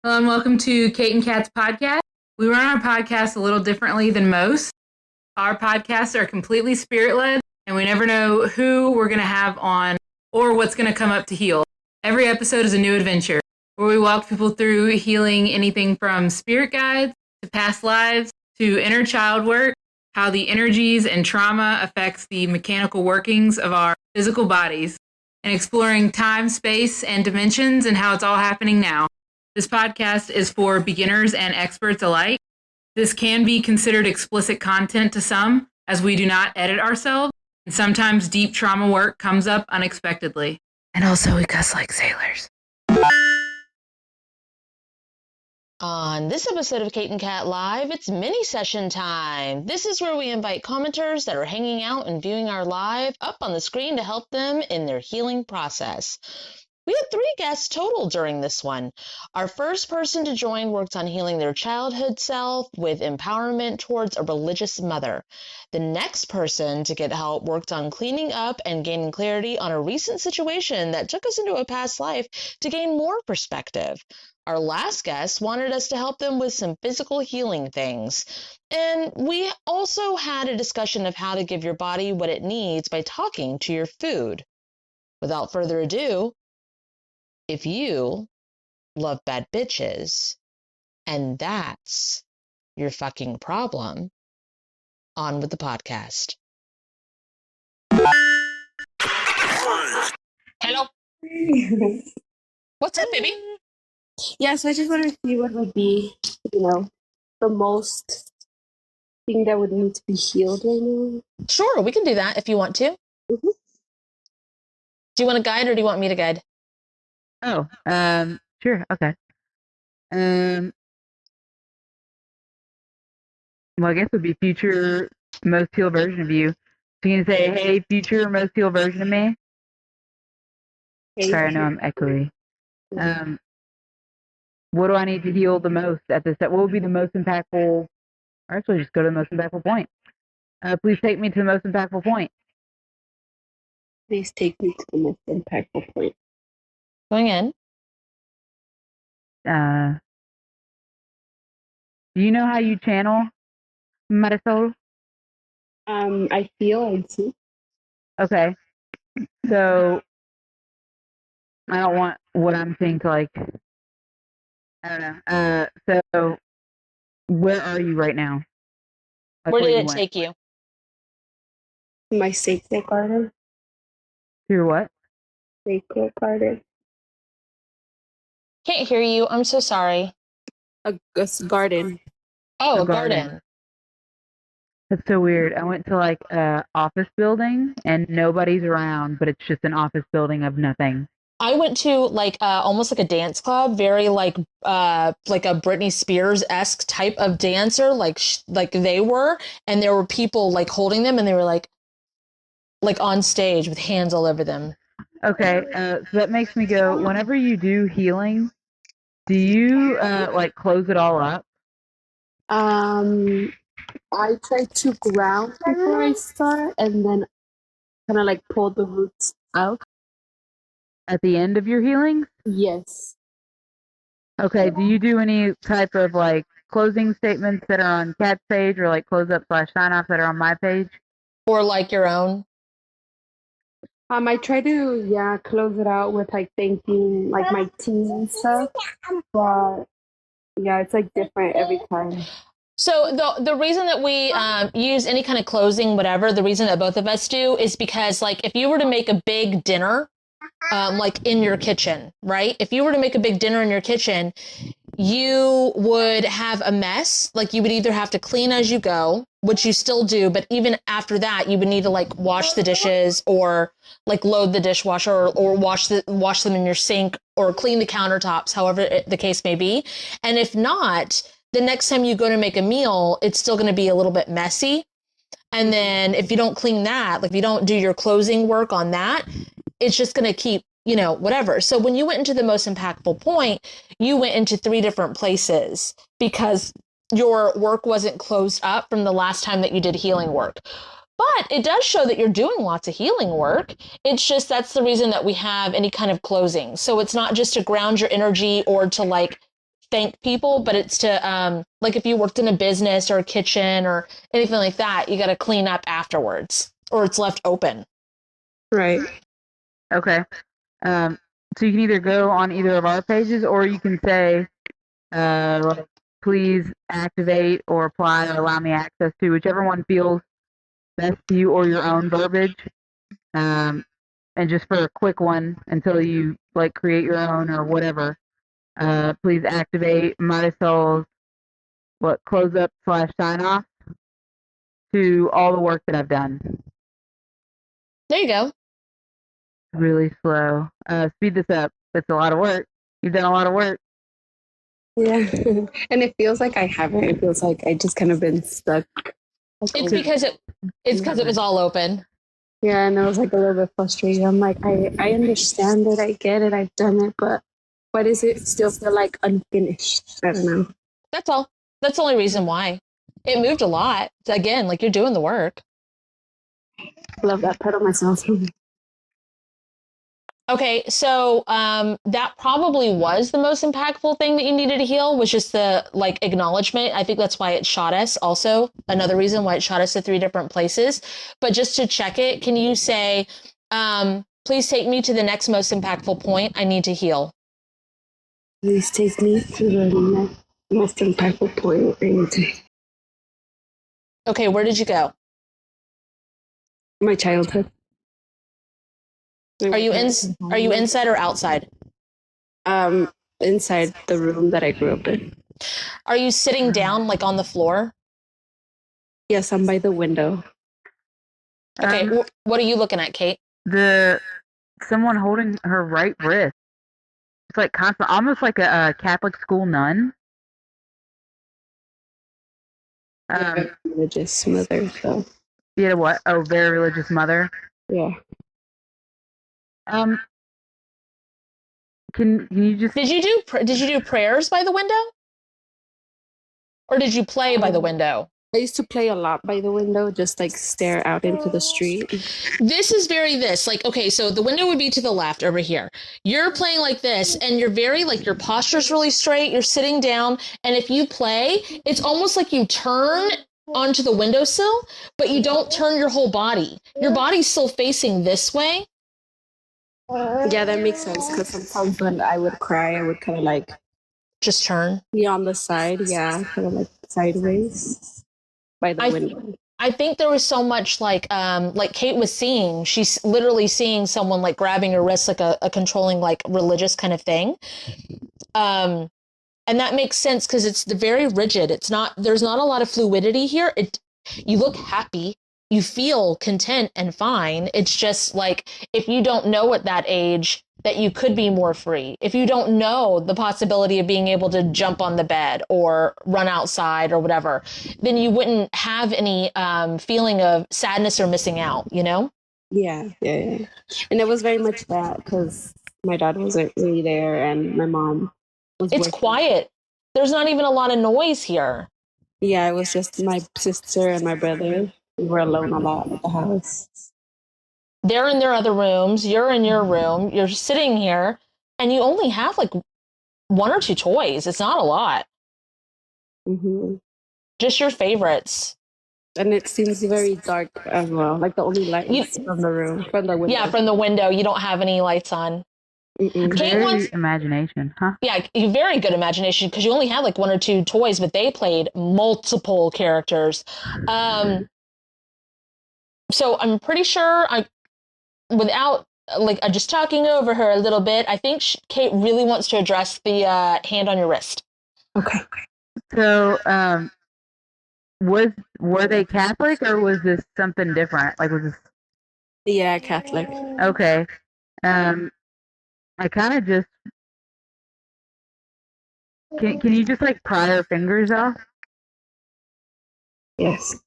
Hello and welcome to Kate and Kat's podcast. We run our podcast a little differently than most. Our podcasts are completely spirit-led, and we never know who we're going to have on or what's going to come up to heal. Every episode is a new adventure where we walk people through healing anything from spirit guides to past lives to inner child work, how the energies and trauma affects the mechanical workings of our physical bodies, and exploring time, space, and dimensions and how it's all happening now. This podcast is for beginners and experts alike. This can be considered explicit content to some, as we do not edit ourselves, and sometimes deep trauma work comes up unexpectedly. And also, we cuss like sailors. On this episode of Kate and Kat Live, it's mini session time. This is where we invite commenters that are hanging out and viewing our live up on the screen to help them in their healing process. We had 3 guests total during this one. Our first person to join worked on healing their childhood self with empowerment towards a religious mother. The next person to get help worked on cleaning up and gaining clarity on a recent situation that took us into a past life to gain more perspective. Our last guest wanted us to help them with some physical healing things. And we also had a discussion of how to give your body what it needs by talking to your food. Without further ado, if you love bad bitches and that's your fucking problem, on with the podcast. Hello. What's up, baby? Yeah, so I just wanted to see what would be, the most thing that would need to be healed right now. Sure, we can do that if you want to. Mm-hmm. Do you want a guide or do you want me to guide? Oh, sure, okay. Well, I guess it would be future most healed version of you. So you can say, hey, future most healed version of me. Okay. Sorry, I know I'm echoey. What do I need to heal the most at this? What would be the most impactful? Or actually, just go to the most impactful point. Please take me to the most impactful point. Please take me to the most impactful point. Going in. Do you know how you channel Marisol? I feel I see. Okay. So I don't want what I'm seeing to I don't know. So where are you right now? Where did it take you? My sacred garden. Through what? Sacred garden. Can't hear you. I'm so sorry. A garden. Oh, A garden. garden. That's so weird. I went to a office building and nobody's around, but it's just an office building of nothing. I went to almost like a dance club, very like a Britney Spears-esque type of dancer, like they were, and there were people like holding them, and they were like on stage with hands all over them. Okay, so that makes me go, whenever you do healing, do you close it all up? I try to ground before I start, and then kind of pull the roots out. At the end of your healing? Yes. Okay, do you do any type of closing statements that are on Kat's page or close up / sign off that are on my page? Or your own? I try to close it out with thanking my team and stuff, but yeah, it's different every time. So the reason that we use any kind of closing, whatever, the reason that both of us do is because if you were to make a big dinner, in your kitchen, right? If you were to make a big dinner in your kitchen, you would have a mess. You would either have to clean as you go, which you still do, but even after that, you would need to wash the dishes or load the dishwasher or wash them in your sink or clean the countertops, however the case may be. And if not, the next time you go to make a meal, it's still going to be a little bit messy. And then if you don't clean that, if you don't do your closing work on that, it's just going to keep, whatever. So when you went into the most impactful point, you went into 3 different places because your work wasn't closed up from the last time that you did healing work. But it does show that you're doing lots of healing work. It's just that's the reason that we have any kind of closing. So it's not just to ground your energy or to thank people, but it's to like if you worked in a business or a kitchen or anything like that, you got to clean up afterwards, or it's left open. Right. Okay. So you can either go on either of our pages, or you can say, please activate or apply or allow me access to, whichever one feels best to you, or your own verbiage. And just for a quick one until you like create your own or whatever, please activate Marisol's close up / sign off to all the work that I've done. There you go. Really slow. Speed this up. That's a lot of work. You've done a lot of work. Yeah. And it feels like I haven't. It feels like I just kind of been stuck. It's because it was all open. Yeah, and I was like a little bit frustrated. I'm like, I understand it, I get it, I've done it, but why does it still feel like unfinished? I don't know. That's all. That's the only reason why. It moved a lot. Again, like you're doing the work. Love that part of myself. Okay, so that probably was the most impactful thing that you needed to heal, was just the like acknowledgement. I think that's why it shot us. Also, another reason why it shot us to 3 different places. But just to check it, can you say, please take me to the next most impactful point I need to heal? Please take me to the next most impactful point I need to. Okay, where did you go? My childhood. Are you inside or outside? Inside the room that I grew up in. Are you sitting down like on the floor? Yes, I'm by the window. Okay, what are you looking at, Kate? Someone holding her right wrist. It's like constant, almost like a Catholic school nun. Religious mother, so. Yeah, what? Oh, very religious mother. Yeah. Can you just? Did you do prayers by the window, or did you play by the window? I used to play a lot by the window, just like stare out into the street. This is like, okay, so the window would be to the left over here. You're playing like this, and you're very like your posture's really straight. You're sitting down, and if you play, it's almost like you turn onto the windowsill, but you don't turn your whole body. Your body's still facing this way. Yeah, that makes sense, because sometimes when I would cry, I would kind of like just turn. Be on the side, yeah, kind of like sideways by the window. I think there was so much like Kate was seeing. She's literally seeing someone like grabbing her wrist, like a controlling, like religious kind of thing. And that makes sense because it's very rigid. There's not a lot of fluidity here. You look happy. You feel content and fine. It's just like, if you don't know at that age that you could be more free, if you don't know the possibility of being able to jump on the bed or run outside or whatever, then you wouldn't have any feeling of sadness or missing out, you know? Yeah. And it was very much that, because my dad wasn't really there and my mom was It's quiet. There's not even a lot of noise here. Yeah, it was just my sister and my brother. We were alone a lot at the house. They're in their other rooms. You're in your room. You're sitting here, and you only have like 1 or 2 toys. It's not a lot. Mm-hmm. Just your favorites. And it seems very dark as well. Like the only light is from the room, from the window. Yeah, from the window. You don't have any lights on. Very imagination, huh? Yeah, very good imagination, because you only had like 1 or 2 toys, but they played multiple characters. So I'm pretty sure without just talking over her a little bit, I think Kate really wants to address the hand on your wrist. Okay. So, were they Catholic, or was this something different? Like, was this? Yeah, Catholic. Okay. I kind of just can you just like pry her fingers off? Yes.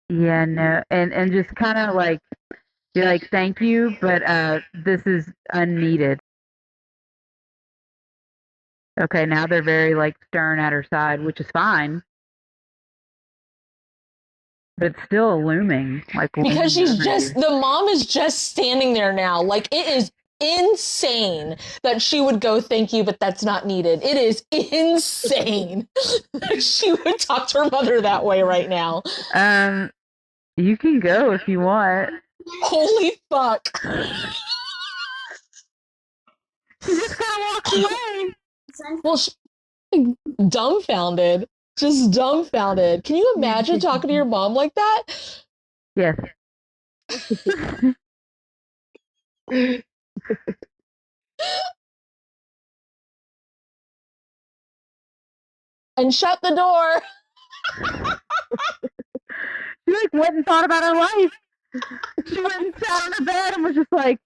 Yeah, no, and just kind of like be like, thank you, but this is unneeded. Okay, now they're very like stern at her side, which is fine, but it's still looming. Like, because the mom is just standing there now. Like, it is insane that she would go, thank you, but that's not needed. It is insane. She would talk to her mother that way right now. You can go if you want. Holy fuck. She just kind of walks away. Well, dumbfounded. Just dumbfounded. Can you imagine talking to your mom like that? Yes. And shut the door. She like went and thought about her life. She went and sat on the bed and was just like,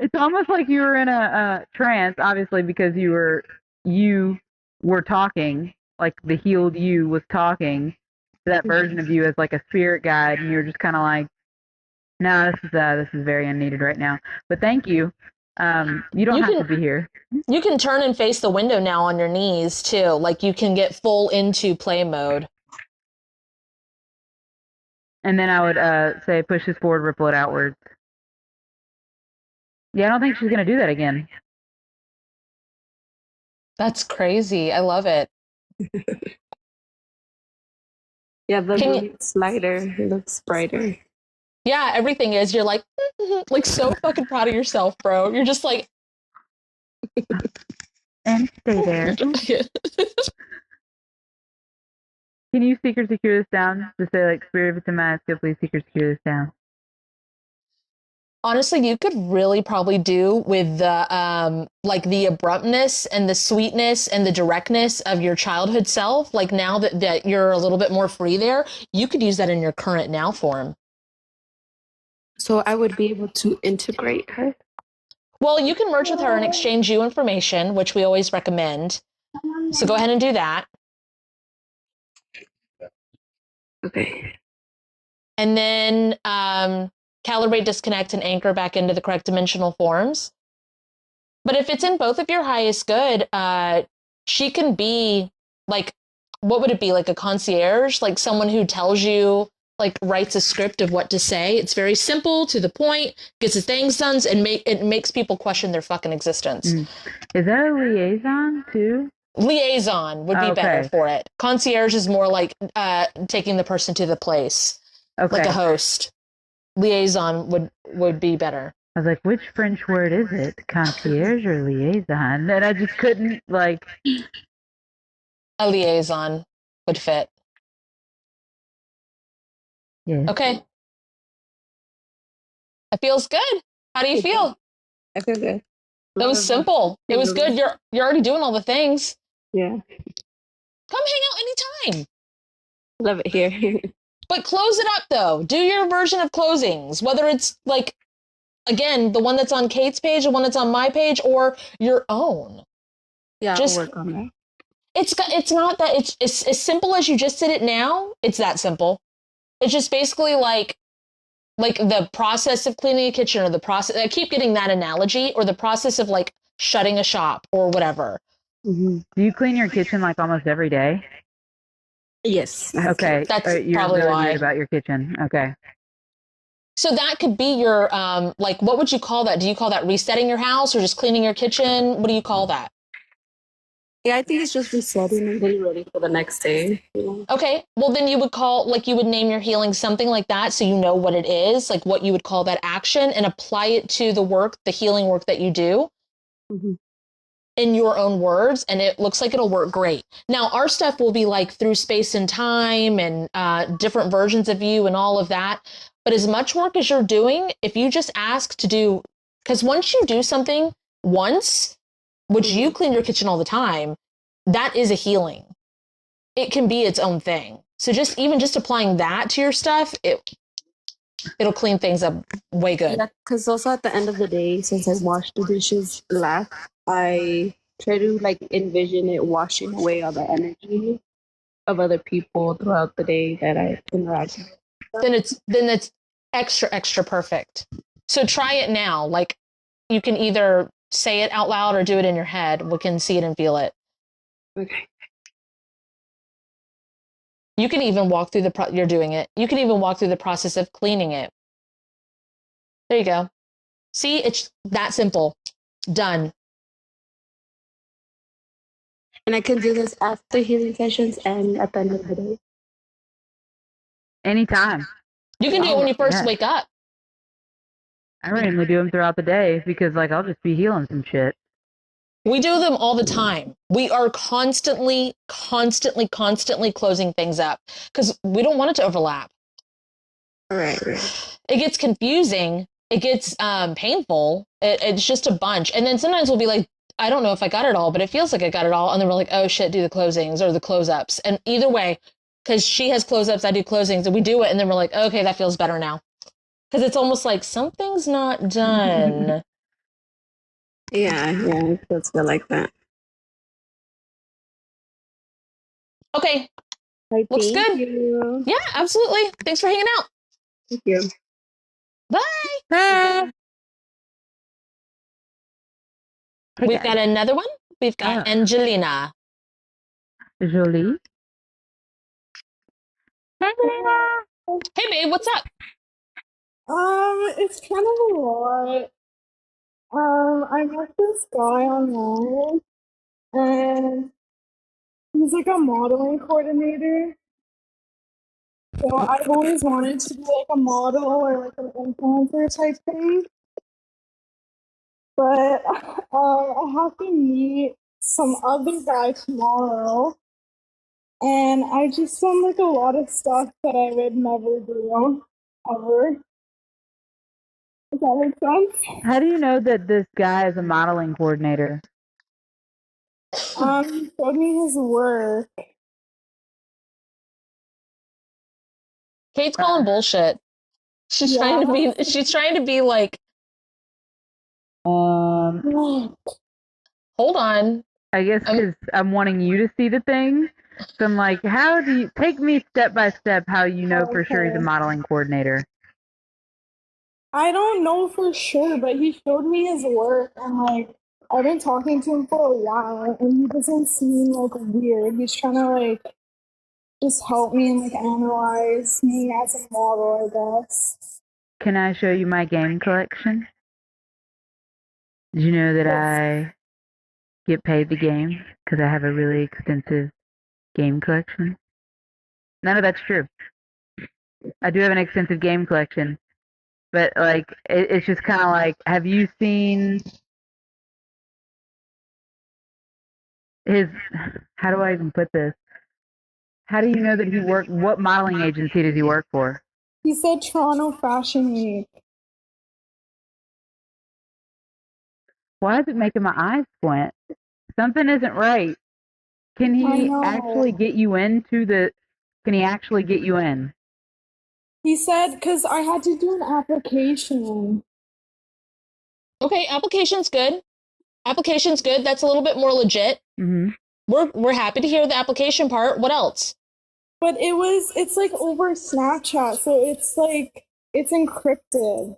it's almost like you were in a trance, obviously, because you were talking, like the healed you was talking to that version of you as like a spirit guide, and you were just kind of like, no, this is very unneeded right now. But thank you. You don't have to be here. You can turn and face the window now on your knees too. Like you can get full into play mode. And then I would say push this forward, ripple it outwards. Yeah, I don't think she's gonna do that again. That's crazy. I love it. Yeah, the moon looks lighter. It looks brighter. Yeah, everything is. You're like so fucking proud of yourself, bro. You're just like, and stay there. Can you seek or secure this down? Just say like, spirit, if it's in my skill, please seek or secure this down. honestly, you could really probably do with the like the abruptness and the sweetness and the directness of your childhood self. Like now that you're a little bit more free there, you could use that in your current now form. So I would be able to integrate her? Well, you can merge with her and exchange you information, which we always recommend. So go ahead and do that. Okay. And then calibrate, disconnect, and anchor back into the correct dimensional forms. But if it's in both of your highest good, she can be like, what would it be? Like a concierge, like someone who tells you, like writes a script of what to say. It's very simple, to the point, gets the things done, and it makes people question their fucking existence. Is that a liaison too? Liaison would be better for it. Concierge is more like taking the person to the place, like a host. Liaison would be better. I was like, which French word is it? Concierge or liaison? And I just couldn't like. A liaison would fit. Yeah. Okay. It feels good. How do you feel? I feel good. That was simple. It was good. You're already doing all the things. Yeah. Come hang out anytime. Love it here. But close it up though. Do your version of closings, whether it's like, again, the one that's on Kate's page, the one that's on my page, or your own. Yeah, I'll work on that. It's not that it's as simple as you just did it now. It's that simple. It's just basically like the process of cleaning a kitchen, or the process. I keep getting that analogy, or the process of like shutting a shop or whatever. Mm-hmm. Do you clean your kitchen like almost every day? Yes. Okay. That's you're probably really why. weird about your kitchen. Okay. So that could be your like, what would you call that? Do you call that resetting your house, or just cleaning your kitchen? What do you call that? Yeah, I think it's just resetting and getting ready for the next day. You know? Okay, well then you would name your healing something like that, so you know what it is, like what you would call that action, and apply it to the healing work that you do in your own words, and it looks like it'll work great. Now, our stuff will be like through space and time and different versions of you and all of that, but as much work as you're doing, if you just ask to do, because once you do something once, which you clean your kitchen all the time, that is a healing. It can be its own thing. So just applying that to your stuff, it'll clean things up way good. Yeah, because also at the end of the day, since I wash the dishes last, I try to like envision it washing away all the energy of other people throughout the day that I interact with. Then it's extra perfect. So try it now. Like you can either say it out loud or do it in your head. We can see it and feel it. Okay. You can even walk through you're doing it. You can even walk through the process of cleaning it. There you go. See, it's that simple. Done. And I can do this after healing sessions and at the end of the day. Anytime. You can do it when you first wake up. I randomly do them throughout the day because, like, I'll just be healing some shit. We do them all the time. We are constantly closing things up because we don't want it to overlap. Right. It gets confusing. It gets painful. It's just a bunch. And then sometimes we'll be like, I don't know if I got it all, but it feels like I got it all. And then we're like, oh shit, do the closings or the close-ups. And either way, because she has close-ups, I do closings, and we do it. And then we're like, okay, that feels better now. Because it's almost like something's not done. Yeah, it feels good like that. Okay. Right, Looks thank good. You. Yeah, absolutely. Thanks for hanging out. Thank you. Bye. Hey. We've got another one. We've got Angelina. Jolie. Hey, babe, what's up? It's kind of a lot. I met this guy online, and he's like a modeling coordinator. So I've always wanted to be like a model or like an influencer type thing. But I have to meet some other guy tomorrow, and I just done like a lot of stuff that I would never do ever. Does that make sense? How do you know that this guy is a modeling coordinator? He showed me his work. Kate's calling bullshit. She's trying to be like, hold on. I guess because I'm wanting you to see the thing. So I'm like, how do you take me step by step how you know for sure he's a modeling coordinator? I don't know for sure, but he showed me his work, and like I've been talking to him for a while, and he doesn't seem like weird. He's trying to like just help me and like analyze me as a model, I guess. Can I show you my game collection? Did you know that I get paid the game because I have a really extensive game collection? None of that's true. I do have an extensive game collection, but like it's just kind of like, have you seen his? How do I even put this? How do you know that he worked? What modeling agency does he work for? He said Toronto Fashion Week. Why is it making my eyes squint? Something isn't right. Can he actually get you into the? Can he actually get you in? He said because I had to do an application. Okay, application's good. Application's good. That's a little bit more legit. Mm-hmm. We're happy to hear the application part. What else? But it's like over Snapchat, so it's like it's encrypted.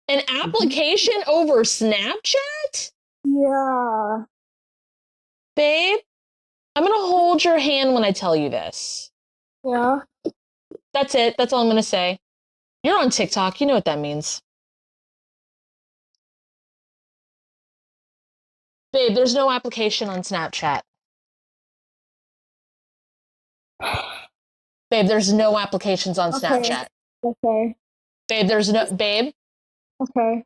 An application over Snapchat? Yeah. Babe, I'm going to hold your hand when I tell you this. Yeah. That's it. That's all I'm going to say. You're on TikTok. You know what that means. Babe, there's no application on Snapchat. Babe, there's no applications on Snapchat. Okay. Babe, there's no... Babe? Okay.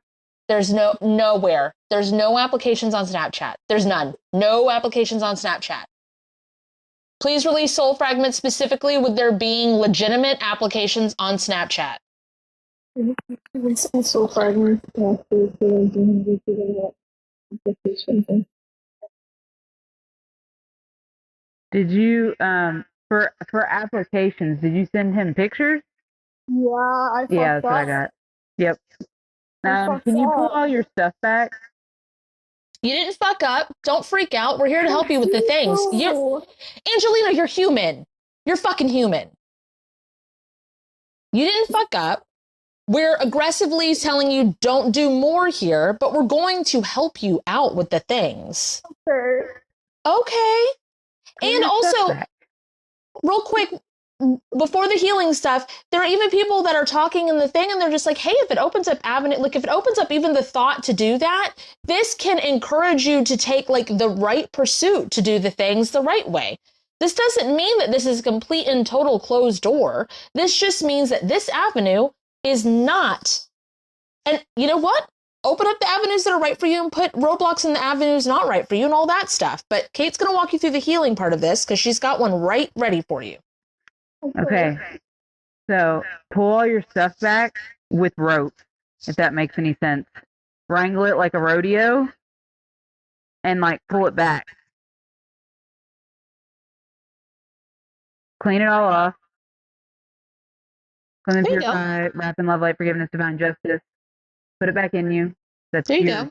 There's nowhere. There's no applications on Snapchat. There's none. No applications on Snapchat. Please release soul fragments specifically with there being legitimate applications on Snapchat. Soul fragments. Did you for applications? Did you send him pictures? Yeah, I fucked Yeah, that's what I up. got. Yep. fucked Can you pull up. all your stuff back? You didn't fuck up. Don't freak out. We're here to help you with the things. Angelina, you're human. You're fucking human. You didn't fuck up. We're aggressively telling you don't do more here, but we're going to help you out with the things. Okay. Okay. And also, real quick, before the healing stuff, there are even people that are talking in the thing and they're just like, hey, if it opens up avenue, like if it opens up even the thought to do that, this can encourage you to take like the right pursuit to do the things the right way. This doesn't mean that this is a complete and total closed door. This just means that this avenue is not. And you know what? Open up the avenues that are right for you and put roadblocks in the avenues not right for you and all that stuff. But Kate's going to walk you through the healing part of this because she's got one right ready for you. Okay. So pull all your stuff back with rope, if that makes any sense. Wrangle it like a rodeo and like pull it back. Clean it all off. Cleanse and There you go. purify, wrap in love, light, forgiveness, divine justice. Put it back in you. That's There you yours.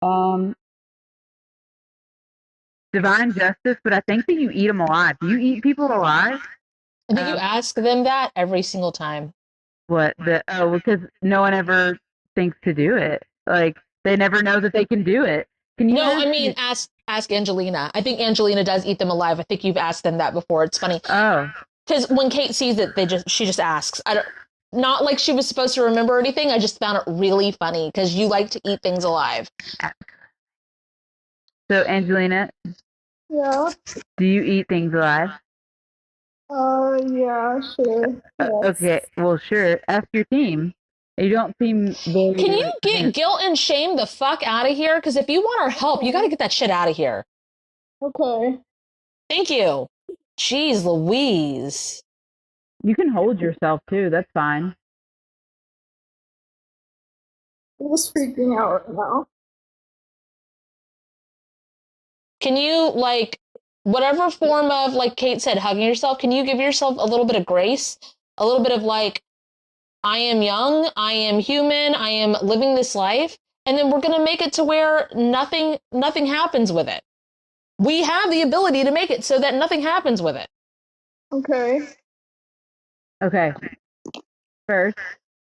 go. Divine justice, but I think that you eat them alive. Do you eat people alive? I think you ask them that every single time. What the? Oh, because no one ever thinks to do it. Like they never know that they can do it. Can you? No, I mean ask Angelina. I think Angelina does eat them alive. I think you've asked them that before. It's funny Oh, because when Kate sees it, she just asks. I don't. Not like she was supposed to remember anything. I just found it really funny because you like to eat things alive. so Angelina, Yeah. do you eat things alive? Yeah, sure. Yes. Okay, well, sure. Ask your team. You don't seem very. Can you get guilt and shame the fuck out of here? Because if you want our help, you got to get that shit out of here. Okay. Thank you. Jeez Louise. You can hold yourself too. That's fine. I'm just freaking out right now. Can you, like, whatever form of, like Kate said, hugging yourself, can you give yourself a little bit of grace? A little bit of, like, I am young, I am human, I am living this life, and then we're going to make it to where nothing happens with it. We have the ability to make it so that nothing happens with it. Okay. Okay. First,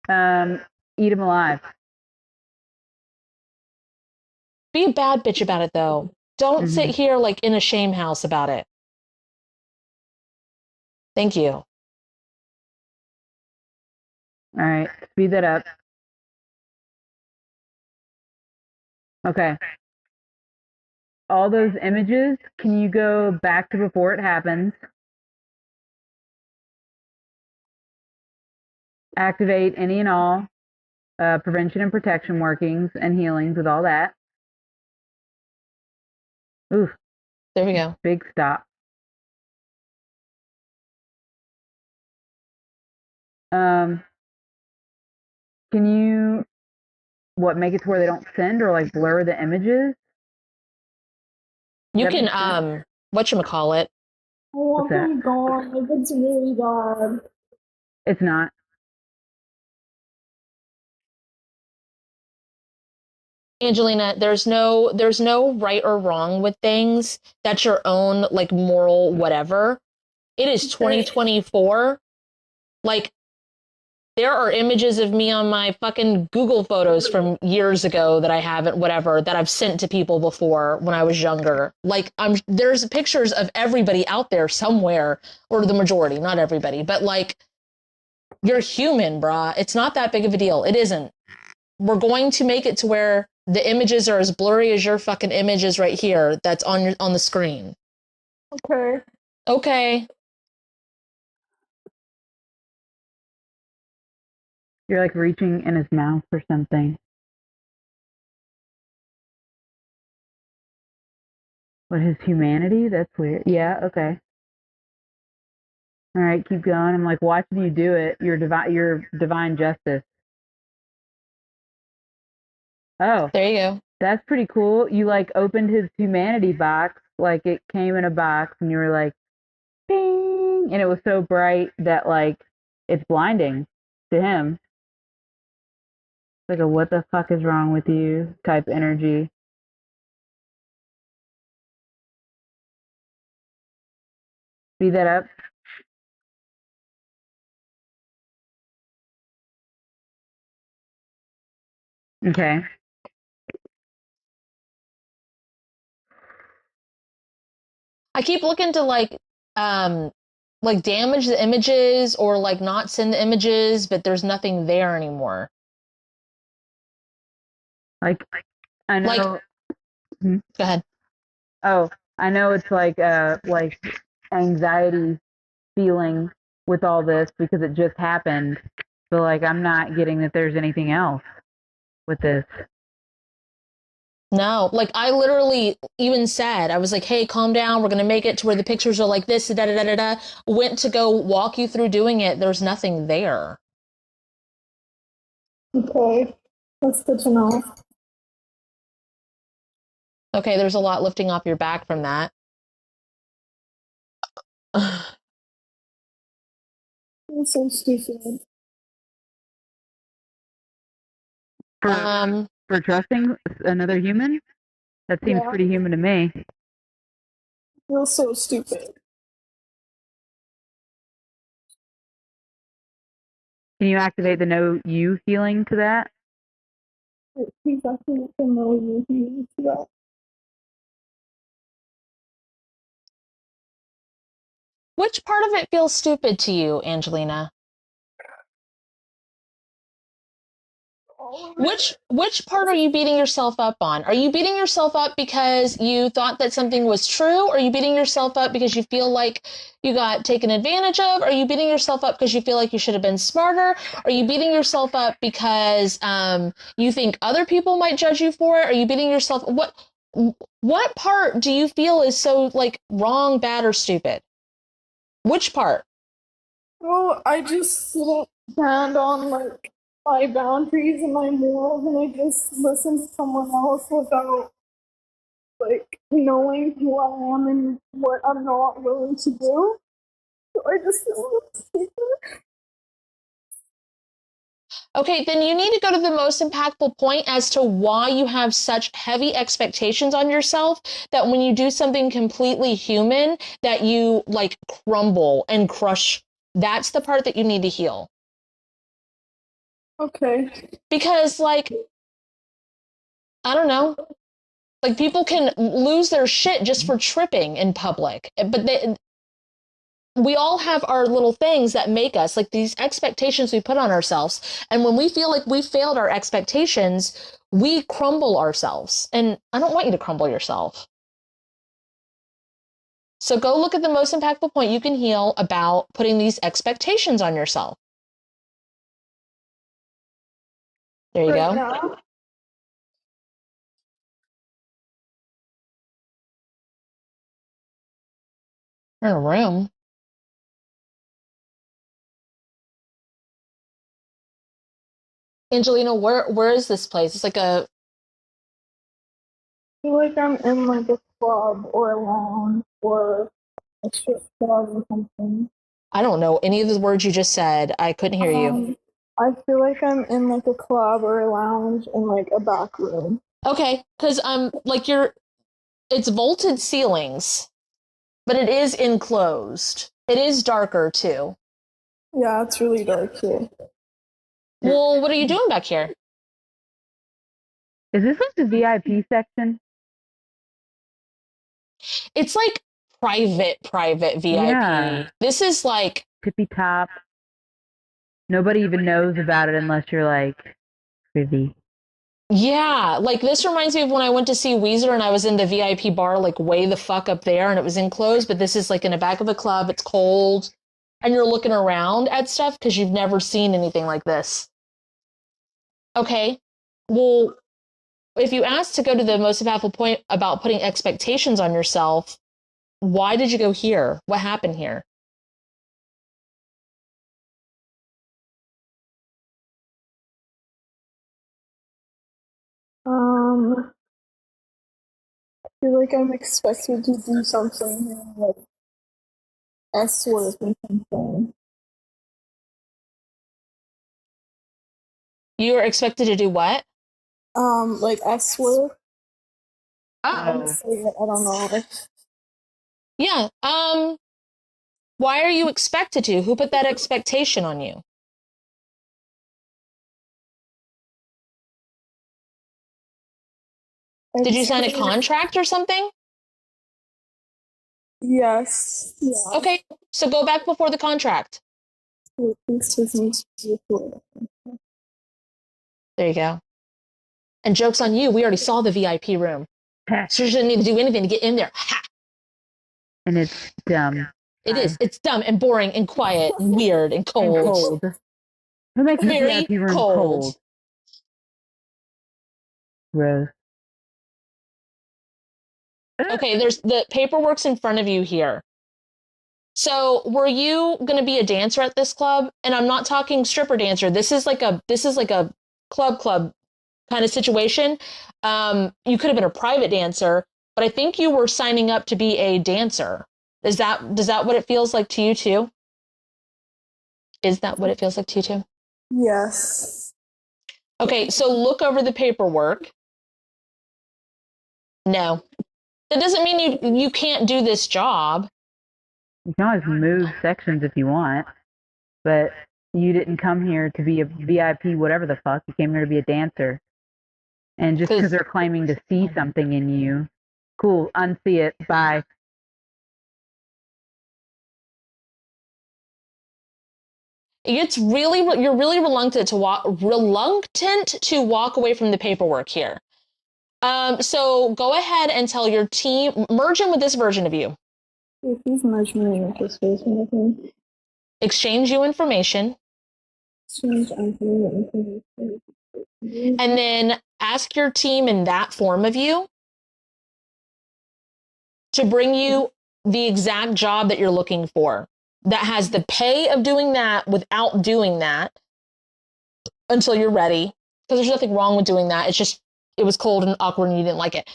eat them alive. Be a bad bitch about it, though. Don't sit here, like, in a shame house about it. Thank you. All right, speed that up. Okay. All those images, can you go back to before it happens? Activate any and all prevention and protection workings and healings with all that. Oof. There we go. Big stop. Can you make it to where they don't send or like blur the images? You can whatchamacallit. I want that? them gone. If it's really bad. It's not. Angelina, there's no right or wrong with things. That's your own like moral whatever. It is 2024. Like there are images of me on my fucking Google photos from years ago that I haven't whatever that I've sent to people before when I was younger. Like there's pictures of everybody out there somewhere, or the majority, not everybody, but like you're human, brah. It's not that big of a deal. It isn't. We're going to make it to where the images are as blurry as your fucking images right here that's on the screen. Okay. Okay. You're like reaching in his mouth for something. What, his humanity? That's weird. Yeah, okay. All right, keep going. I'm like watching you do it. Your divine justice. Oh, There you go. that's pretty cool. You like opened his humanity box, like it came in a box, and you were like, "Ping!" and it was so bright that like it's blinding to him. Like a "what the fuck is wrong with you" type energy. Speed that up. Okay. I keep looking to damage the images or like not send the images, but there's nothing there anymore. Like, I know. Like, Hmm? go ahead. Oh, I know it's like anxiety feeling with all this because it just happened. So like I'm not getting that there's anything else with this. No, like I literally even said, I was like, hey, calm down. We're going to make it to where the pictures are like this, da da da da da. Went to go walk you through doing it. There's nothing there. Okay, that's good to know. Okay, there's a lot lifting off your back from that. That's so stupid. For trusting another human? That seems Yeah. pretty human to me. You're so stupid. Can you activate the no you feeling to that? Exactly what the know you mean to that. Which part of it feels stupid to you, Angelina? Which part are you beating yourself up on? Are you beating yourself up because you thought that something was true? Or are you beating yourself up because you feel like you got taken advantage of? Are you beating yourself up because you feel like you should have been smarter? Are you beating yourself up because you think other people might judge you for it? Are you beating yourself? What part do you feel is so like wrong, bad, or stupid? Which part? Well, I just didn't stand on like my boundaries and my morals, and I just listened to someone else without like knowing who I am and what I'm not willing to do. So I just feel stupid. Okay, then you need to go to the most impactful point as to why you have such heavy expectations on yourself that when you do something completely human, that you like crumble and crush. That's the part that you need to heal. Okay. Because, like, I don't know, like people can lose their shit just for tripping in public, but we all have our little things that make us like these expectations we put on ourselves. And when we feel like we failed our expectations, we crumble ourselves. And I don't want you to crumble yourself. So go look at the most impactful point you can heal about putting these expectations on yourself. There you Right go. now. In a room. Angelina, where is this place? It's like a I feel like I'm in like a club or a lounge or a strip club or something. I don't know any of the words you just said. I couldn't hear you. I feel like I'm in like a club or a lounge in like a back room. Okay, because like it's vaulted ceilings, but it is enclosed. It is darker too. Yeah, it's really dark here. Well, what are you doing back here? Is this like the VIP section? It's like private VIP. Yeah. This is like Tippy top. Nobody even knows about it unless you're like privy. yeah, like this reminds me of when I went to see Weezer and I was in the VIP bar like way the fuck up there and it was enclosed, but this is like in the back of the club, it's cold, and you're looking around at stuff because you've never seen anything like this. Okay. Well, if you asked to go to the most impactful point about putting expectations on yourself, why did you go here? What happened here? I feel like I'm expected to do something like S work or something. You are expected to do what? Like S work. Oh. I don't know. Yeah. Why are you expected to? Who put that expectation on you? Did you sign a contract or something? Yes. Yeah. Okay, so go back before the contract. Please take me to the floor. There you go. And joke's on you, we already saw the VIP room. So you shouldn't need to do anything to get in there. Ha! And it's dumb. It is. It's dumb and boring and quiet and weird and cold. And cold. Who makes the Very VIP room cold. cold? Gross. Okay, there's the paperwork's in front of you here. So were you going to be a dancer at this club? And I'm not talking stripper dancer. This is like a club kind of situation. You could have been a private dancer, but I think you were signing up to be a dancer. Does that what it feels like to you too? Is that what it feels like to you too? Yes. Okay, so look over the paperwork. No. That doesn't mean you can't do this job. You can always move sections if you want, but you didn't come here to be a VIP, whatever the fuck. You came here to be a dancer. And just because they're claiming to see something in you, cool, unsee it, bye. You're really reluctant to walk away from the paperwork here. So go ahead and tell your team, merge in with this version of you. Please merge me with this version of me. Exchange you information. Exchange information. And then ask your team in that form of you to bring you the exact job that you're looking for. That has the pay of doing that without doing that until you're ready. Because there's nothing wrong with doing that. It's just, it was cold and awkward and you didn't like it.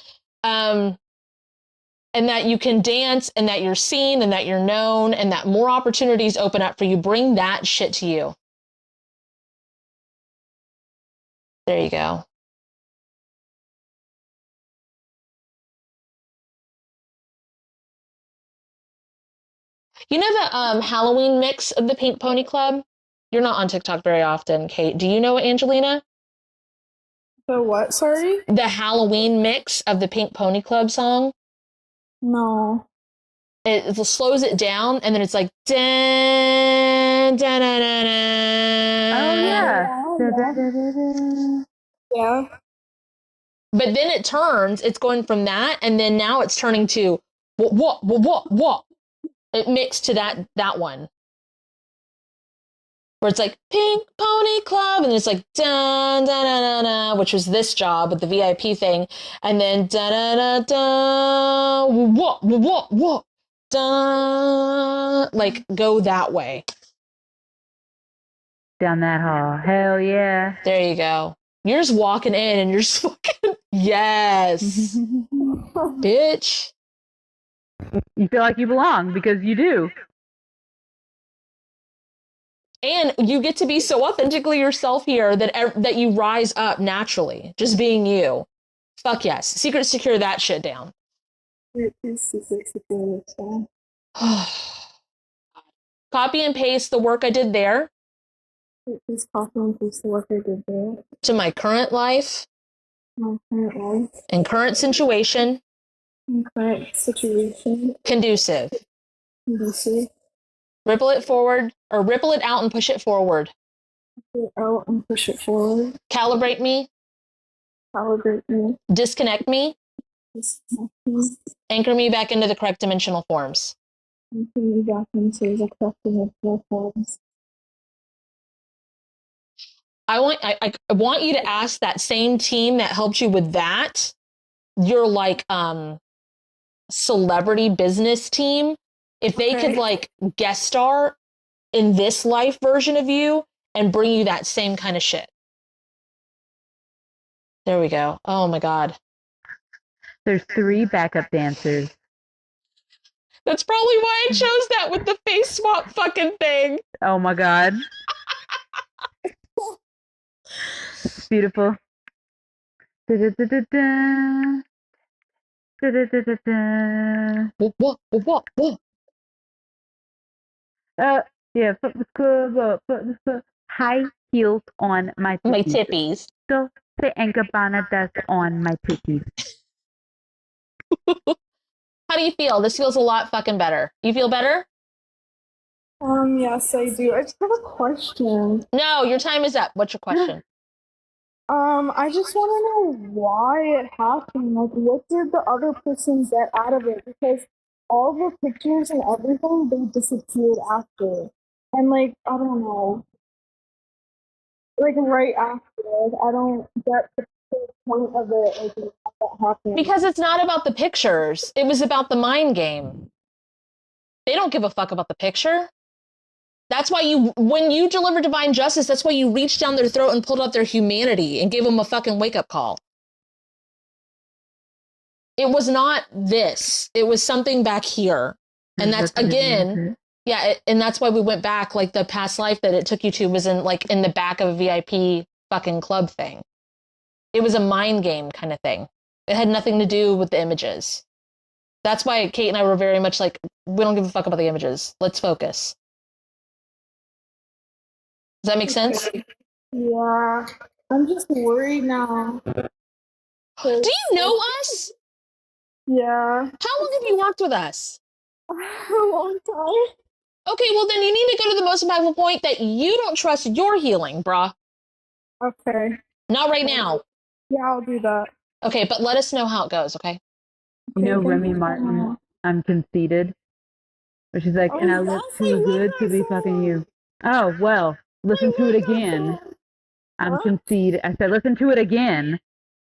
And that you can dance and that you're seen and that you're known and that more opportunities open up for you. Bring that shit to you. There you go. You know the Halloween mix of the Pink Pony Club? You're not on TikTok very often, Kate. Do you know it, Angelina? The what, sorry? The Halloween mix of the Pink Pony Club song? No. It slows it down and then it's like dun, dun, dun, dun, dun. Yeah. But then it turns, it's going from that, and then now it's turning to what. It mixed to that one. Where it's like Pink Pony Club, and it's like dun dun dun dun dun, which was this job with the VIP thing, and then dun dun dun dun what dun, like go that way. Down that hall. Hell yeah. There you go. You're just walking in and you're just fucking yes, bitch. You feel like you belong because you do. And you get to be so authentically yourself here that you rise up naturally, just being you. Fuck yes. Secret secure that shit down. Copy and paste the work I did there. Please copy and paste the work I did there. To my current life. My current life. And current situation. And current situation. Conducive. Conducive. Ripple it forward, or ripple it out and push it forward. Ripple it out and push it forward. Calibrate me. Calibrate me. Disconnect me. Disconnect me. Anchor me back into the correct dimensional forms. Anchor me back into the correct dimensional forms. I want you to ask that same team that helped you with that, your like celebrity business team, if they could like guest star in this life version of you and bring you that same kind of shit. There we go. Oh my God. There's 3 backup dancers. That's probably why I chose that with the face swap fucking thing. Oh my God. Beautiful. Da-da-da-da-da. Da-da-da-da-da. What? Yeah, fuck this club up. Fuck this club. High heels on my titties. My tippies. So the Gabbana dust on my titties. How do you feel? This feels a lot fucking better. You feel better? Yes, I do. I just have a question. No, your time is up. What's your question? I just want to know why it happened. Like, what did the other person get out of it? Because all the pictures and everything, they disappeared after. And, like, I don't know. Like, right after. I don't get the point of it, like, what happened. Because it's not about the pictures. It was about the mind game. They don't give a fuck about the picture. That's why when you deliver divine justice, that's why you reached down their throat and pulled out their humanity and gave them a fucking wake-up call. It was not this. It was something back here. And that's, again, yeah, and that's why we went back, like, the past life that it took you to was in the back of a VIP fucking club thing. It was a mind game kind of thing. It had nothing to do with the images. That's why Kate and I were very much like, we don't give a fuck about the images. Let's focus. Does that make sense? Yeah. I'm just worried now. Do you know us? Yeah. How long have you worked with us? A long time. Okay, well then you need to go to the most impactful point that you don't trust your healing, brah. Okay. Not right now. Yeah, I'll do that. Okay, but let us know how it goes, okay? You know Okay, Remy thank you. Martin, I'm conceited. But she's like, Oh, and I look yes, I too love good that to be song. fucking you. Oh, well, listen to it again. I'm What? conceited. I said, listen to it again.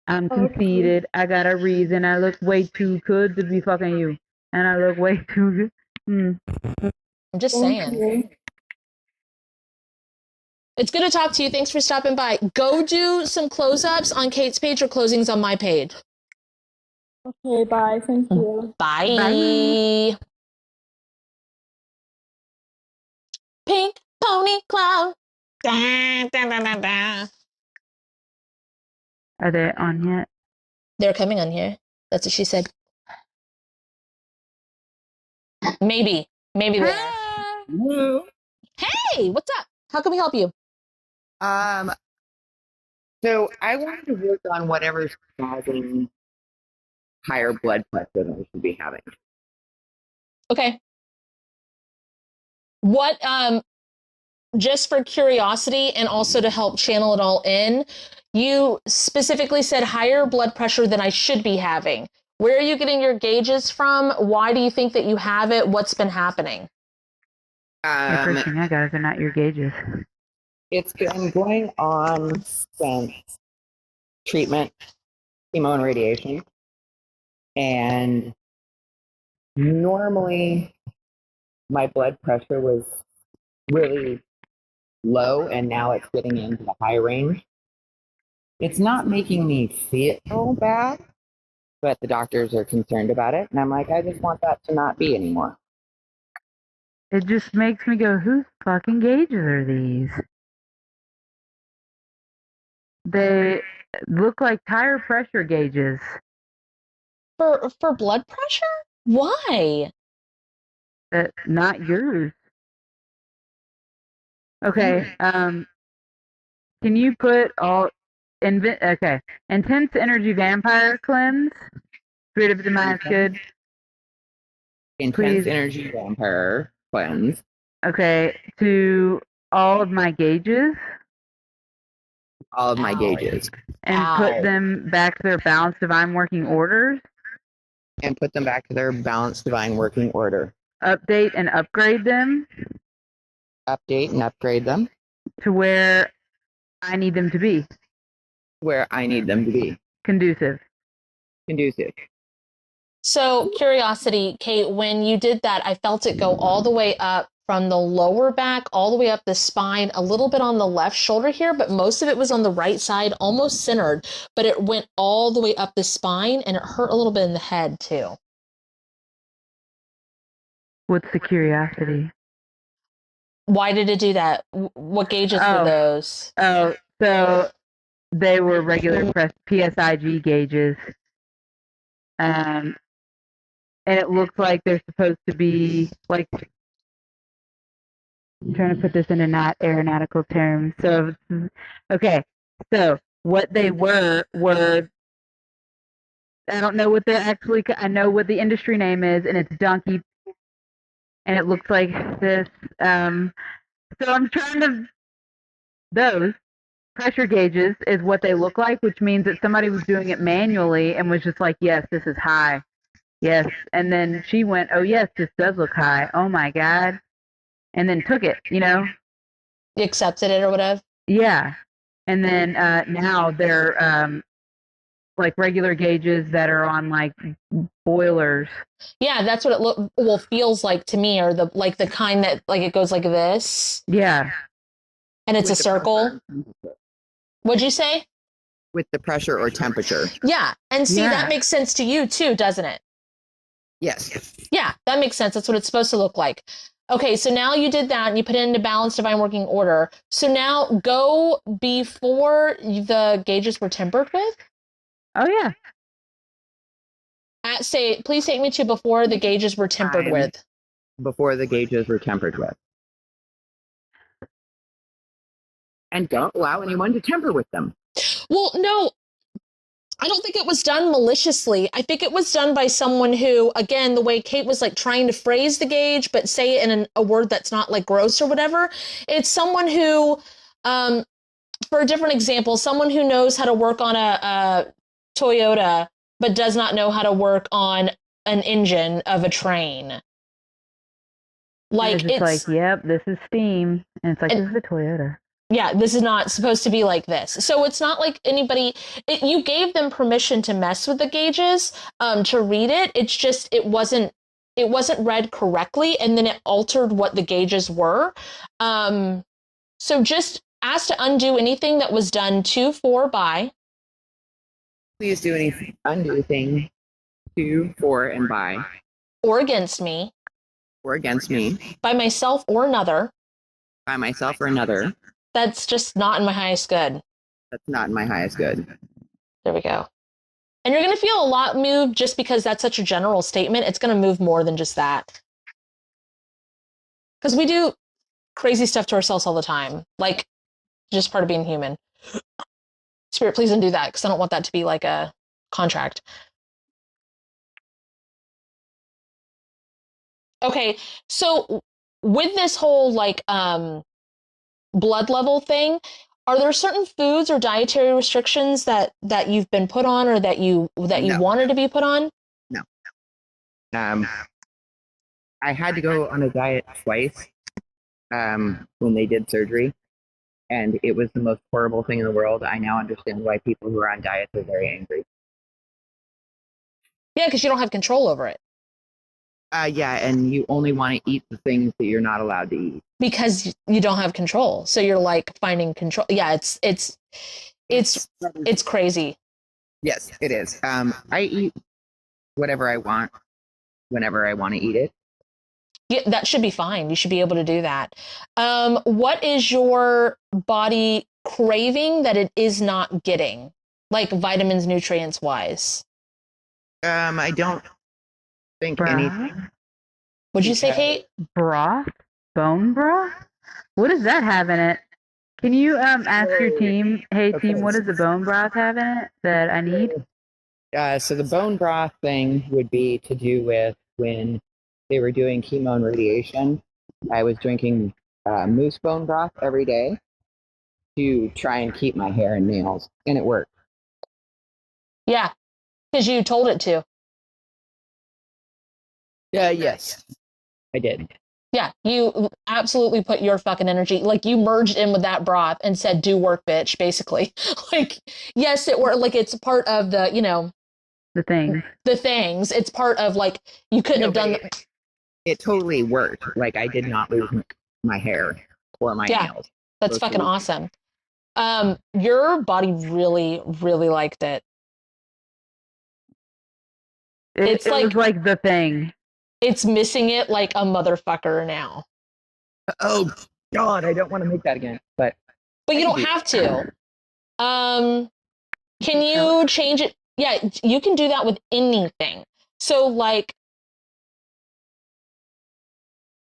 I'm Okay. conceited. I got a reason. I look way too good to be fucking you. And I look way too good. I'm just Thank saying. you. It's good to talk to you. Thanks for stopping by. Go do some close-ups on Kate's page or closings on my page. Okay, bye. Thank you. Bye. Bye. Pink pony cloud. Da, da, da, da, da. Are they on yet? They're coming on here. That's what she said. Maybe they are. Hello. Hey, what's up? How can we help you? Um, so I wanted to work on whatever's causing higher blood pressure than I should be having. Okay. What just for curiosity and also to help channel it all in, you specifically said higher blood pressure than I should be having. Where are you getting your gauges from? Why do you think that you have it? What's been happening? The first thing I got is they're not your gauges. It's been going on since treatment, chemo and radiation. And normally my blood pressure was really low, and now it's getting into the high range. It's not making me feel bad, but the doctors are concerned about it. And I'm like, I just want that to not be anymore. It just makes me go, whose fucking gauges are these? They look like tire pressure gauges. For blood pressure? Why? Not yours. Okay. Can you put all okay. Intense energy vampire cleanse. Rid of the mask. Good. Intense Please. energy vampire cleanse. Okay. To all of my gauges. All of my gauges. And put them back to their balanced divine working orders. And put them back to their balanced divine working order. Update and upgrade them. Update and upgrade them. To where I need them to be. Where I need them to be. Conducive. So, curiosity, Kate, when you did that, I felt it go all the way up from the lower back, all the way up the spine, a little bit on the left shoulder here, but most of it was on the right side, almost centered, but it went all the way up the spine and it hurt a little bit in the head too. What's the curiosity? Why did it do that? What gauges were those? Oh, so they were regular PSIG gauges. And it looks like they're supposed to be like, I'm trying to put this into not aeronautical terms. So, okay. So what they were I don't know what I know what the industry name is, and it's donkey, and it looks like this. So I'm trying to, those pressure gauges is what they look like, which means that somebody was doing it manually and was just like, yes, this is high. Yes. And then she went, oh, yes, this does look high. Oh, my God. And then took it, You accepted it or whatever? Yeah. And then now they're like regular gauges that are on like boilers. Yeah, that's what it feels like to me, or the kind that like it goes like this. Yeah. And it's With a the circle. What'd you say? With the pressure or temperature. Yeah. And see, Yeah. that makes sense to you too, doesn't it? Yes. Yeah, that makes sense. That's what it's supposed to look like. Okay, so now you did that and you put it into balanced divine working order. So now go before the gauges were tempered with. Oh, yeah. Please take me to before the gauges were tempered with. Before the gauges were tempered with. And don't allow anyone to tamper with them. Well, no, I don't think it was done maliciously. I think it was done by someone who, again, the way Kate was like trying to phrase the gauge, but say it in a word that's not like gross or whatever. It's someone who, for a different example, someone who knows how to work on a Toyota, but does not know how to work on an engine of a train. Like it's like, yep, this is steam. And it's like, this is a Toyota. Yeah, this is not supposed to be like this. So it's not like you gave them permission to mess with the gauges, to read it. It's just, it wasn't read correctly, and then it altered what the gauges were. So just ask to undo anything that was done to, for, by. Please do undo thing to, for, and by. Or against me. Or against me. By myself or another. By myself or another. That's just not in my highest good. That's not in my highest good. There we go. And you're going to feel a lot moved just because that's such a general statement. It's going to move more than just that. Because we do crazy stuff to ourselves all the time. Like, just part of being human. Spirit, please don't do that, because I don't want that to be like a contract. Okay, so with this whole like blood level thing, are there certain foods or dietary restrictions that you've been put on, or that you No. wanted to be put on? No. I had to go on a diet twice when they did surgery, and it was the most horrible thing in the world. I now understand why people who are on diets are very angry. Yeah, because you don't have control over it. Yeah, and you only want to eat the things that you're not allowed to eat. Because you don't have control. So you're like finding control. Yeah, it's crazy. Yes, it is. I eat whatever I want whenever I want to eat it. Yeah, that should be fine. You should be able to do that. What is your body craving that it is not getting? Like vitamins, nutrients wise? I don't think anything. Would you say, Kate? Broth? Bone broth? What does that have in it? Can you ask your team, hey team, what does the bone broth have in it that I need? So the bone broth thing would be to do with when they were doing chemo and radiation. I was drinking moose bone broth every day to try and keep my hair and nails, and it worked. Yeah, because you told it to. Yes, I did. Yeah, you absolutely put your fucking energy, like you merged in with that broth and said, do work, bitch, basically. Like, yes, it worked. Like, it's part of the, the things. It's part of, like, you couldn't have done it totally worked. Like, I did not lose my hair or my nails. That's fucking awesome. Your body really, really liked it. It was like the thing. It's missing it like a motherfucker now. Oh God, I don't want to make that again. But you don't have to. Can you change it? Yeah, you can do that with anything. So like,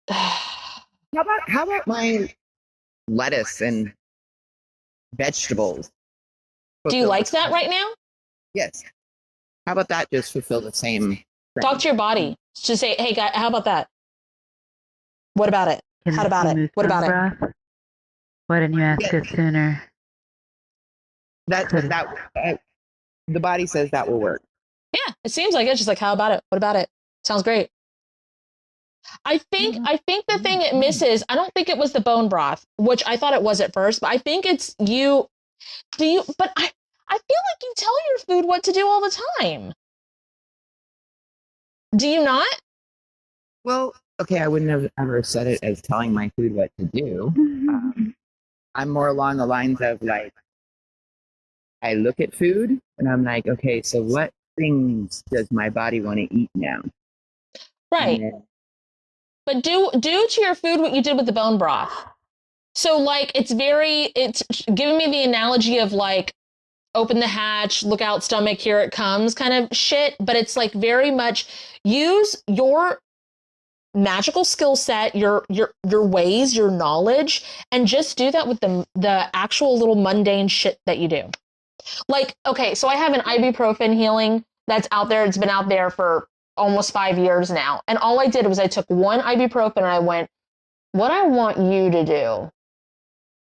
how about my lettuce and vegetables? Do you like that right now? Yes. How about that just fulfill the same thing? Talk to your body. Just say, hey, guy, how about that? What about it? How about it? What about it? Why didn't you ask us sooner? The body says that will work. Yeah, it seems like it's just like, how about it? What about it? Sounds great. I think the thing it misses, I don't think it was the bone broth, which I thought it was at first, but I think it's you. But I feel like you tell your food what to do all the time. Do you not? Well, okay, I wouldn't have ever said it as telling my food what to do. I'm more along the lines of like, I look at food and I'm like, okay, so what things does my body want to eat now? Right. But do to your food what you did with the bone broth. So like it's giving me the analogy of like open the hatch, look out stomach, here it comes kind of shit, but it's like very much use your magical skill set, your ways, your knowledge, and just do that with the actual little mundane shit that you do. Like, okay, so I have an ibuprofen healing that's out there. It's been out there for almost 5 years now. And all I did was I took one ibuprofen and I went, what I want you to do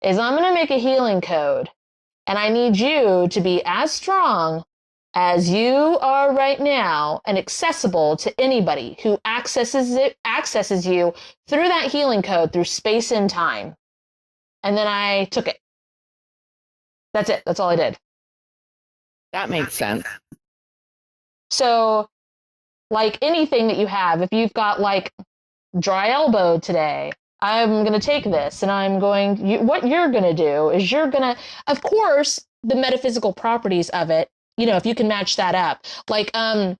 is I'm going to make a healing code. And I need you to be as strong as you are right now and accessible to anybody who accesses you through that healing code, through space and time. And then I took it. That's it. That's all I did. That makes sense. So, like anything that you have, if you've got like dry elbow today, I'm going to take this and what you're going to do is of course, the metaphysical properties of it, if you can match that up, like, of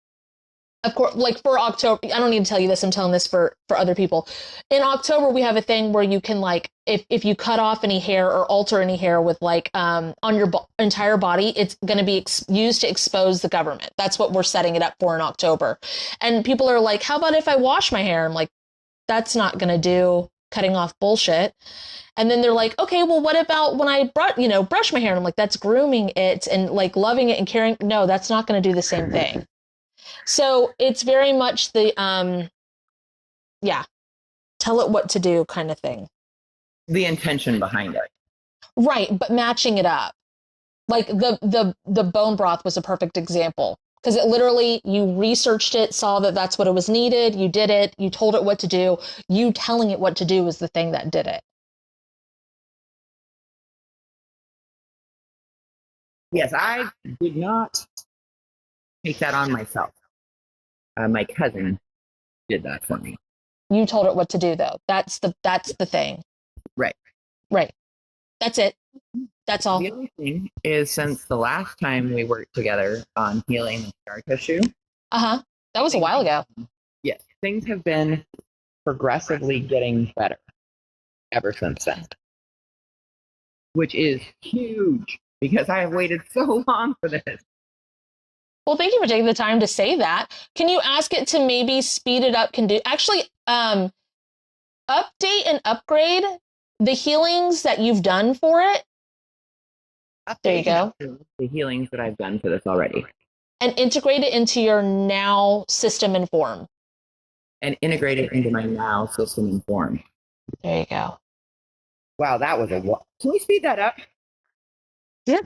course, like for October, I don't need to tell you this, I'm telling this for other people. In October, we have a thing where you can like, if you cut off any hair or alter any hair with like, on your entire body, it's going to be used to expose the government. That's what we're setting it up for in October. And people are like, how about if I wash my hair? I'm like, that's not going to do cutting off bullshit. And then they're like, okay, well, what about when I brush my hair? And I'm like, that's grooming it and like loving it and caring. No, that's not going to do the same thing. So it's very much the, tell it what to do kind of thing. The intention behind it. Right. But matching it up. Like the bone broth was a perfect example. Because it literally, you researched it, saw that that's what it was needed, you did it, you told it what to do. You telling it what to do was the thing that did it. Yes, I did not take that on myself. My cousin did that for me. You told it what to do, though. That's the thing. Right. Right. That's it. That's all. The other thing is, since the last time we worked together on healing the scar tissue. That was a while ago. Yes, things have been progressively getting better ever since then, which is huge because I have waited so long for this. Well, thank you for taking the time to say that. Can you ask it to maybe speed it up? Actually, update and upgrade the healings that you've done for it. There you go. The healings that I've done for this already. And integrate it into your now system and form. And integrate it into my now system and form. There you go. Wow, that was a lot. Can we speed that up? Yep,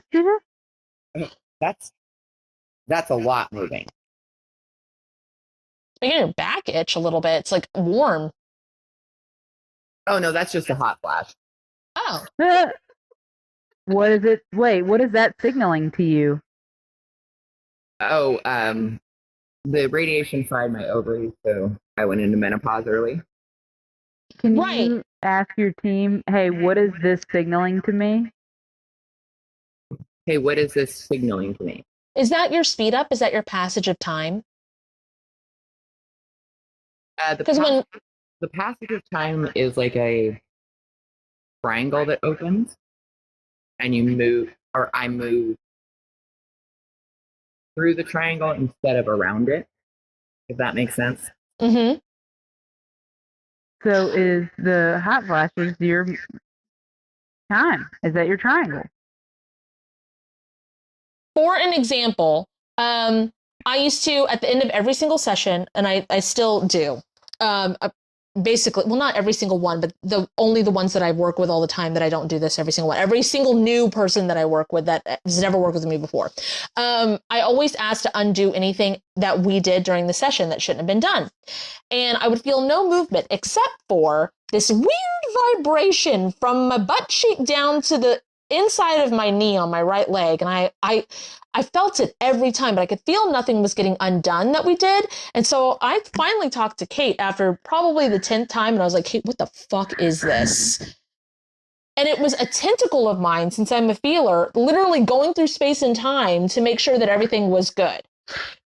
That's a lot moving. It's making your back itch a little bit. It's like warm. Oh no, that's just a hot flash. Oh. What is it? Wait, what is that signaling to you? Oh, the radiation fried my ovaries, so I went into menopause early. Can you ask your team, hey, what is this signaling to me? Hey, what is this signaling to me? Is that your speed up? Is that your passage of time? The passage of time is like a triangle that opens, and you move, or I move through the triangle instead of around it, if that makes sense. Mm-hmm. So is the hot flashes your time? Is that your triangle? For an example, I used to, at the end of every single session, and I still do, basically, well, not every single one, but only the ones that I work with all the time that I don't do this every single one. Every single new person that I work with that has never worked with me before, I always ask to undo anything that we did during the session that shouldn't have been done. And I would feel no movement except for this weird vibration from my butt cheek down to the inside of my knee on my right leg. And I felt it every time, but I could feel nothing was getting undone that we did. And so I finally talked to Kate after probably the 10th time, and I was like, Kate, what the fuck is this? And it was a tentacle of mine, since I'm a feeler, literally going through space and time to make sure that everything was good.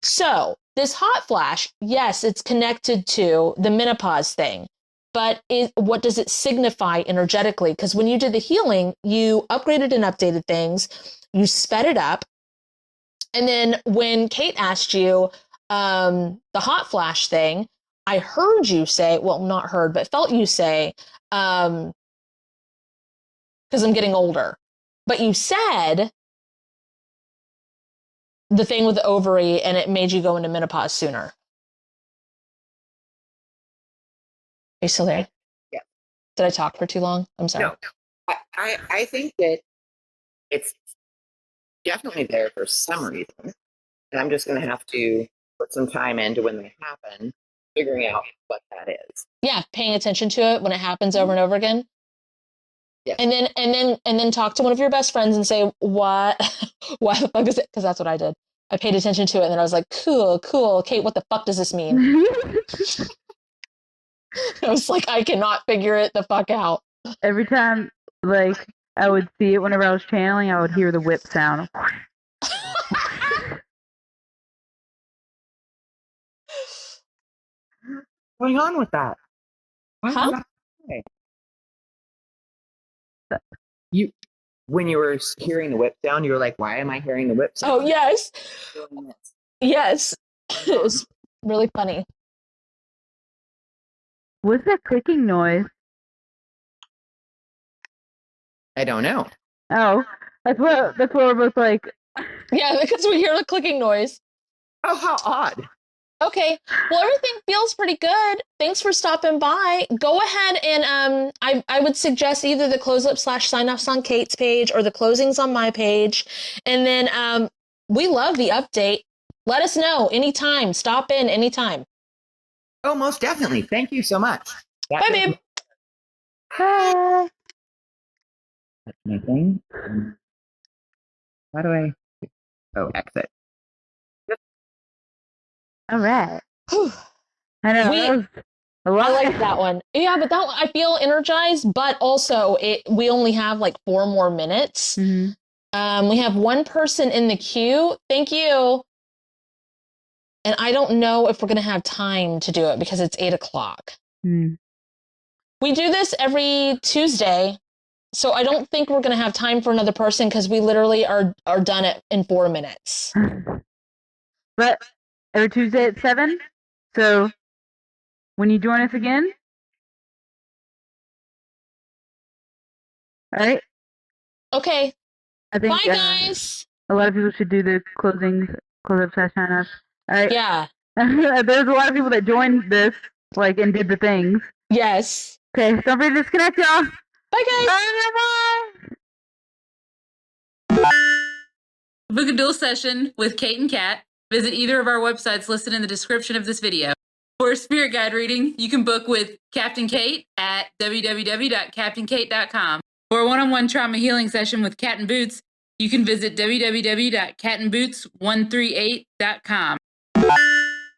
So this hot flash, yes, it's connected to the menopause thing, but what does it signify energetically? Because when you did the healing, you upgraded and updated things, you sped it up. And then when Kate asked you the hot flash thing, I heard you say, well, not heard, but felt you say, because I'm getting older. But you said the thing with the ovary and it made you go into menopause sooner. Are you still there? Yeah. Did I talk for too long? I'm sorry. No. I think that it's definitely there for some reason. And I'm just going to have to put some time into when they happen, figuring out what that is. Yeah, paying attention to it when it happens over and over again. Yes. And then talk to one of your best friends and say, what? Why the fuck is it? Because that's what I did. I paid attention to it and then I was like, cool. Kate, what the fuck does this mean? I was like, I cannot figure it the fuck out. Every time, like, I would see it whenever I was channeling, I would hear the whip sound. What's going on with that? Huh? When you were hearing the whip sound, you were like, why am I hearing the whip sound? Oh, yes. Yes. It was really funny. What's that clicking noise? I don't know. Oh, that's what we're both like. Yeah, because we hear the clicking noise. Oh, how odd. Okay, well, everything feels pretty good. Thanks for stopping by. Go ahead and I would suggest either the close up / sign offs on Kate's page or the closings on my page. And then we love the update. Let us know anytime. Stop in anytime. Oh, most definitely. Thank you so much. Bye, babe. Bye. That's my thing. How do I? Oh, exit. All right. Whew. I know. We- that was a lot. I like that one. Yeah, but that one, I feel energized, but also we only have like 4 more minutes. Mm-hmm. We have one person in the queue. Thank you. And I don't know if we're going to have time to do it because it's 8:00. Mm. We do this every Tuesday, so I don't think we're going to have time for another person because we literally are done in 4 minutes. But every Tuesday at 7. So when you join us again, all right. Okay. I think Bye, guys. a lot of people should do the close up / sign off. All right. Yeah. There's a lot of people that joined this, like, and did the things. Yes. Okay, don't forget to disconnect, y'all. Bye, guys. Bye. Book a dual session with Kate and Kat. Visit either of our websites listed in the description of this video. For a spirit guide reading, you can book with KaptinKate at www.KaptinKate.com. For a one-on-one trauma healing session with Cat and Boots, you can visit www.catandboots138.com.